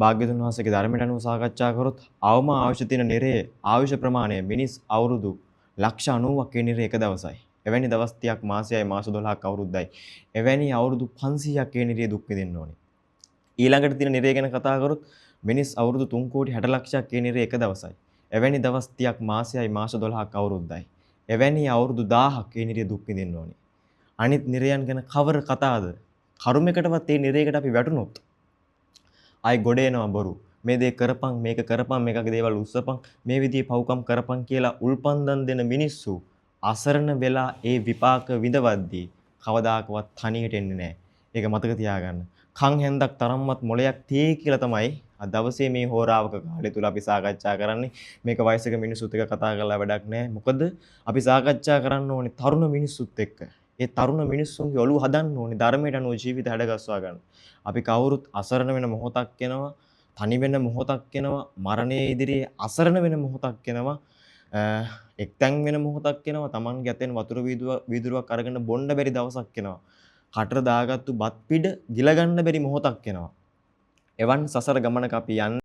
භාග්‍යතුන් වහන්සේගේ ධර්මයට අනුව සාකච්ඡා කරොත් අවම අවශ්‍ය තියෙන නිරයේ ආයුෂ ප්‍රමාණය මිනිස් අවුරුදු 90ක් ඒ නිරේ එක දවසයි. එවැනි දවස් 30ක් මාසයයි මාස 12ක් අවුරුද්දයි. එවැනි අවුරුදු 500ක් ඒ නිරේ දුක් විඳින්න ඕනේ. ඊළඟට තියෙන නිරය ගැන කතා කරොත් මිනිස් අවුරුදු 3 කෝටි 60 ලක්ෂයක් ඒ නිරේ එක දවසයි. එවැනි දවස් 30ක් මාසයයි මාස 12ක් අවුරුද්දයි. එවැනි අවුරුදු 1000ක් ඒ නිරේ දුක් විඳින්න ඕනේ. අනිත් නිරයන් ගැන කවර කතාවද? කරුමයකටවත් මේ නිරයකට අපි වැටුනොත් ආයි ගොඩ එනවා බොරු. මේ දේ කරපන් මේක කරපන් මේකගේ දේවල් උස්සපන් මේ විදිහේ පව්කම් කරපන් කියලා උල්පන්දම් දෙන මිනිස්සු අසරණ වෙලා ඒ විපාක විඳවද්දී කවදාකවත් තනියට එන්නේ නැහැ. ඒක මතක තියාගන්න. කන් හැන්දක් තරම්වත් මොලයක් තේ කියලා තමයි අද දවසේ මේ හෝරාවක කාලය තුල අපි සාකච්ඡා කරන්නේ. මේක වයසක මිනිස්සුත් එක්ක කතා කරලා වැඩක් නැහැ. මොකද අපි සාකච්ඡා කරන්න ඕනේ තරුණ මිනිස්සුත් එක්ක. ඒ තරුණ මිනිස්සුන්ගේ ඔළුව හදන්න ඕනේ ධර්මයට අනුව ජීවිත හැඩගස්වා ගන්න. අපි කවුරුත් අසරණ වෙන මොහොතක් එනවා, තනි වෙන මොහොතක් එනවා, මරණයේ ඉදිරියේ අසරණ වෙන මොහොතක් එනවා, එක්තැන් වෙන මොහොතක් එනවා, Tamanගේ අතෙන් වතුර වීදුරුවක් අරගෙන බොන්න බැරි දවසක් එනවා. කටට දාගත්තු බත් පිඩ ගිල ගන්න බැරි මොහොතක් එනවා. එවන් සසර ගමනක අපි යන්නේ